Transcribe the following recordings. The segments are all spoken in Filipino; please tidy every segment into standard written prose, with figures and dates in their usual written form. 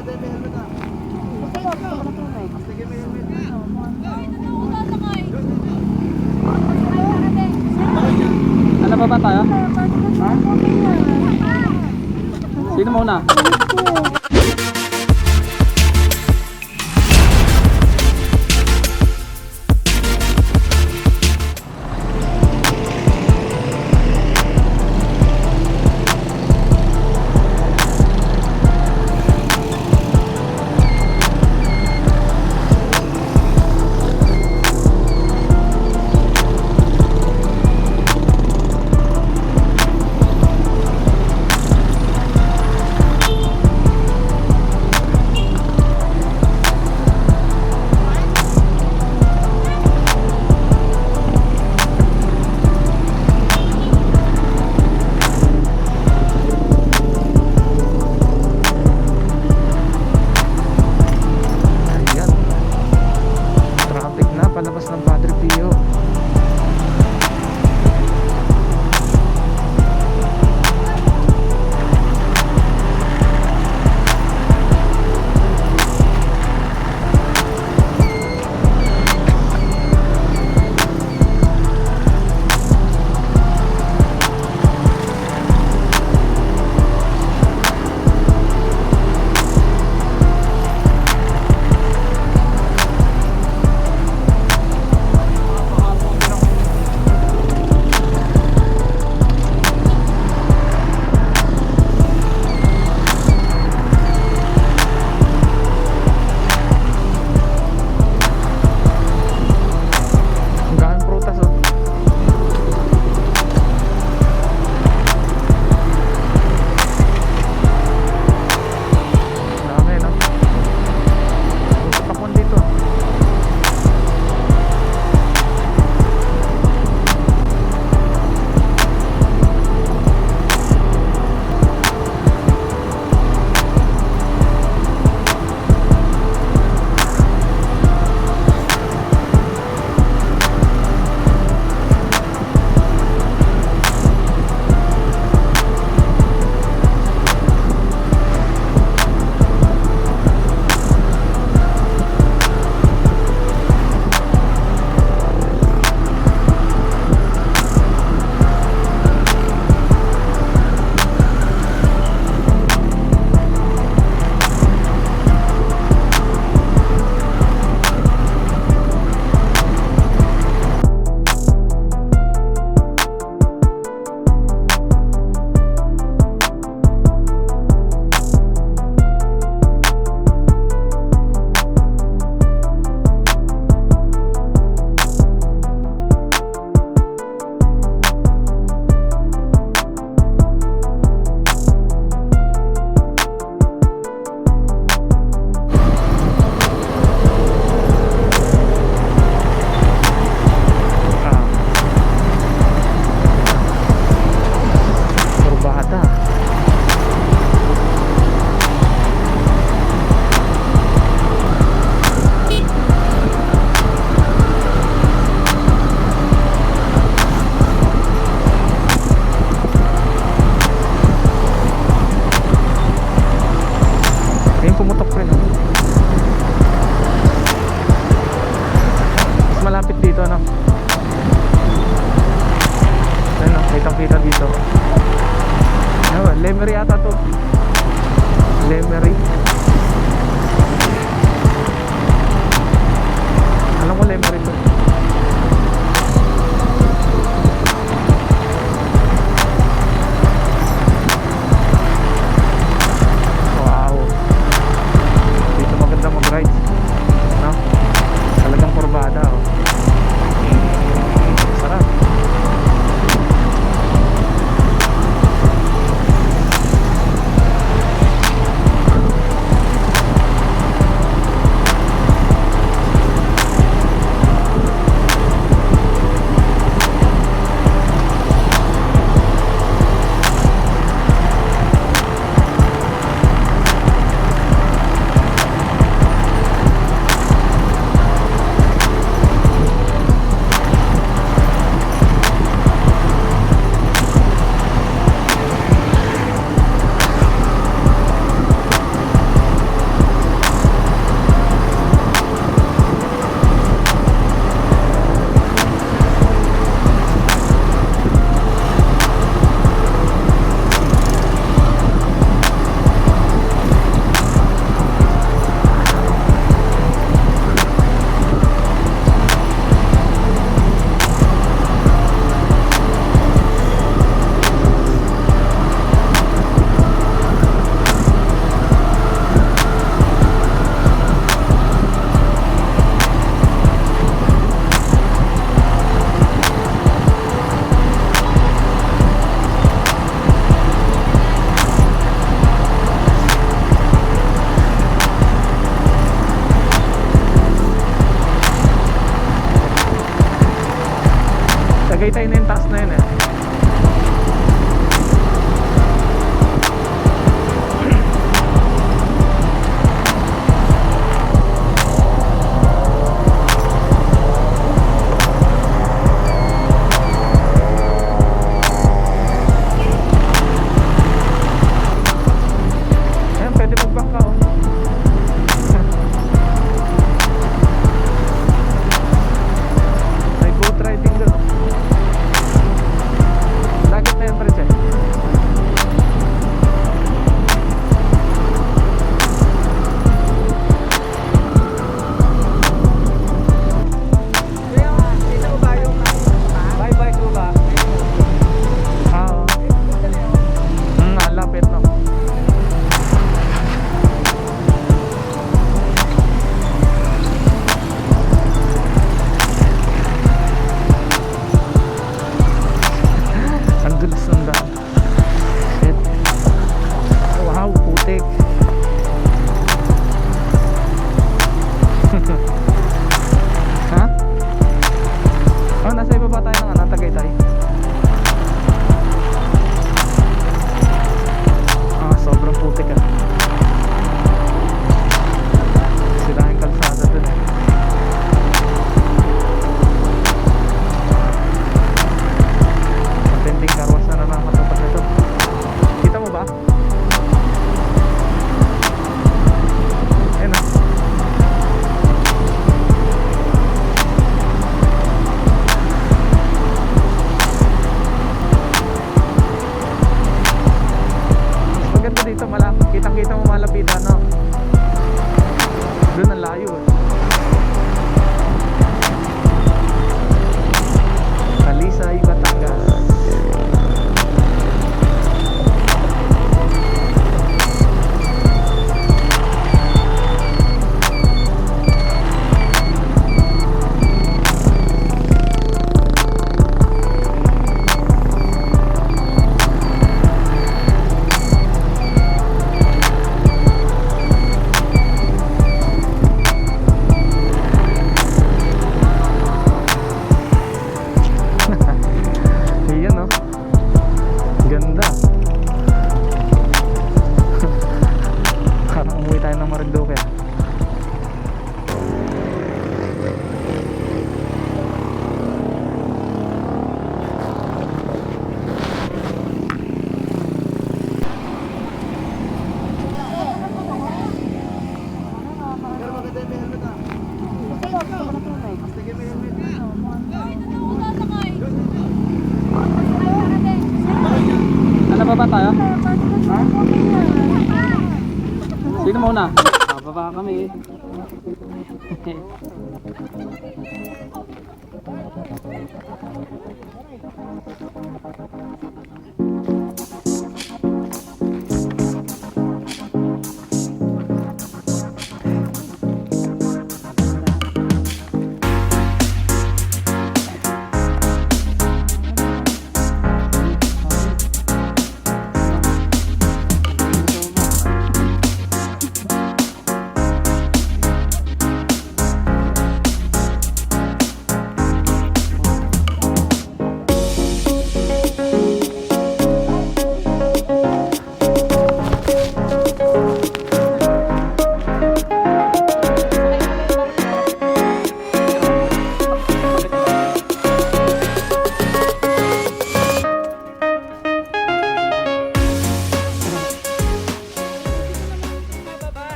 Ano ba tayo? Sino muna? Palabas ng Padre Pio. Lemery ata to. Lemery. Alam ko Lemery to. Wow. Dito maganda mag-ride, no? Talagang kurbada, oh. Sarap. Tagaytay na yung taas na yun eh. Ayan, pwede magbangka oh. May boat riding doon. Dagat na yung presyo. Bye-bye to ba? Oo. Lapit no. Ang dulas ng daan. Shit. Wow, putik. Ha? Oh, nasa ibaba tayo ng ano, Tagaytay. Sobrang putik ah. Sila yung kalsada dun eh. Matinding karwas na nakakatupat nito. Kita mo ba? Ayun ah. Maganda dito, kitang-kita mo malapitan no? Doon ang layo eh. Talisay, Batangas. Iyan no? Ganda. Parang umuwi tayo ng Marinduque. Ano ba tayo? Ha? Sino muna? Baba kami.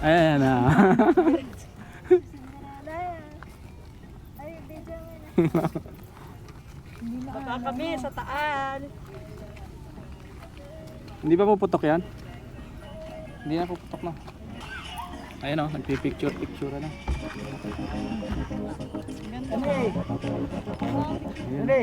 Ayan na. Baba kami sa taal. Hindi ba puputok yan? Hindi na puputok na. Ayun o, nagpipicture na. Hindi. Hindi.